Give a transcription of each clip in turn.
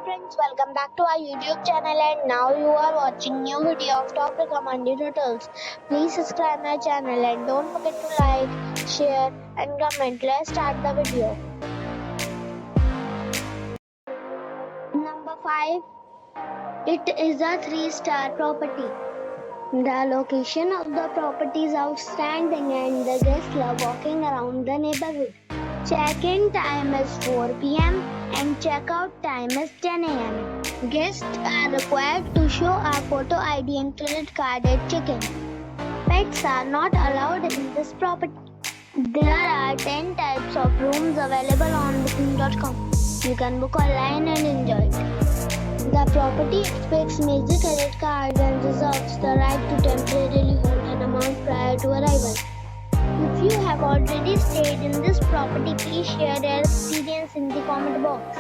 friends, welcome back to our YouTube channel, and now you are watching new video of top recommended hotels. Please subscribe my channel and don't forget to like, share and comment. Let's start the video. Number 5. It is a 3-star property. The location of the property is outstanding and the guests love walking around the neighborhood. Check-in time is 4 p.m. and check-out time is 10 a.m. Guests are required to show a photo ID and credit card at check-in. Pets are not allowed in this property. There are 10 types of rooms available on booking.com. You can book online and enjoy it. The property expects major credit cards and reserves the right to temporarily hold an amount prior to arrival. If you have already stayed in this property, please share your experience in the comment box.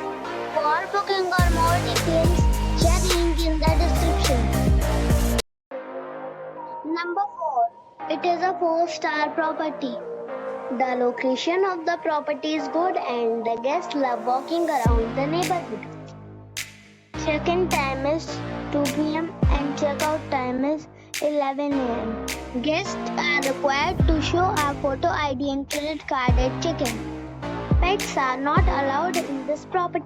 For booking or more details, check link in the description. Number 4. It is a 4-star property. The location of the property is good and the guests love walking around the neighborhood. Check-in time is 2 p.m. and check-out time is 11 a.m. Guests are required to show a photo ID and credit card at check-in. Pets are not allowed in this property.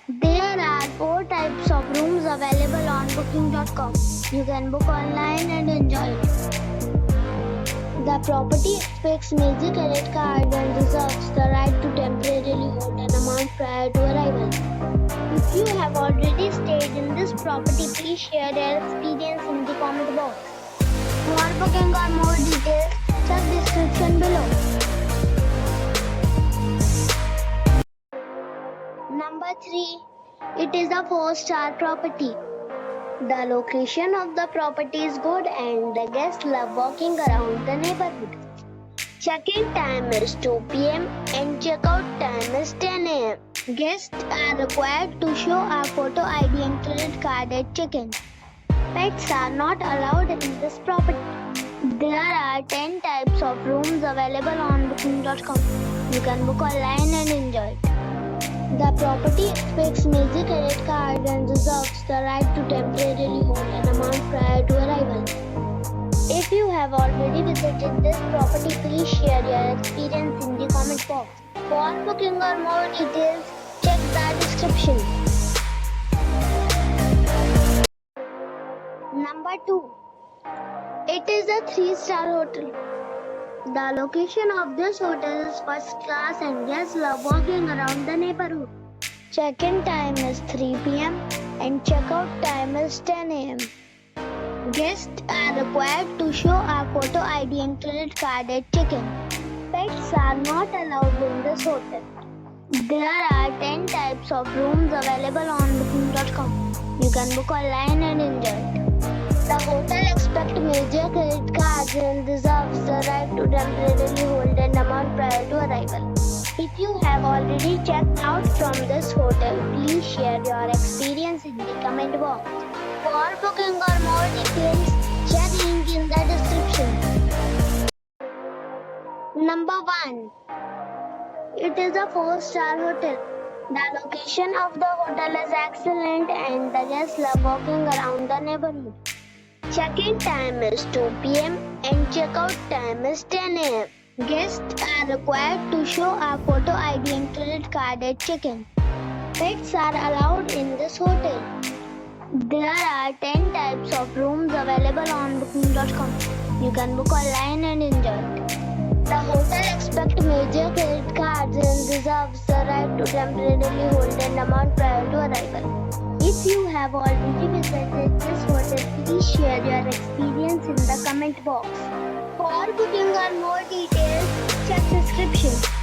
There are 4 types of rooms available on booking.com. You can book online and enjoy it. The property expects major credit cards and reserves the right to temporarily hold an amount prior to arrival. If you have already stayed in this property, please share your experience in the comment box. For booking or more details, check description below. Number 3. It is a 4-star property. The location of the property is good and the guests love walking around the neighborhood. Check-in time is 2 p.m. and check-out time is 10 a.m. Guests are required to show a photo ID and credit card at check-in. Pets are not allowed in this property. There are 10 types of rooms available on booking.com. You can book online and enjoy it. The property expects major credit cards and reserves the right to temporarily hold an amount prior to arrival. If you have already visited this property, please share your experience in the comment box. For booking or more details, check the description. Number 2. It is a 3-star hotel. The location of this hotel is first class and guests love walking around the neighborhood. Check-in time is 3 p.m. and check-out time is 10 a.m. Guests are required to show a photo ID and credit card at check-in. Pets are not allowed in this hotel. There are 10 types of rooms available on booking.com. You can book online and enjoy it. The hotel expects major credit cards and reserves the right to temporarily hold an amount prior to arrival. If you have already checked out from this hotel, please share your experience in the comment box. For booking or more details, check link in the description. Number 1. It is a 4-star hotel. The location of the hotel is excellent and the guests love walking around the neighborhood. Check-in time is 2 p.m. and check-out time is 10 a.m. Guests are required to show a photo ID and credit card at check-in. Pets are allowed in this hotel. There are 10 types of rooms available on booking.com. You can book online and enjoy it. The hotel expects major credit cards and reserves the right to temporarily hold an amount prior to arrival. If you have already visited this hotel, please share your experience in the comment box. For booking or more details, check description.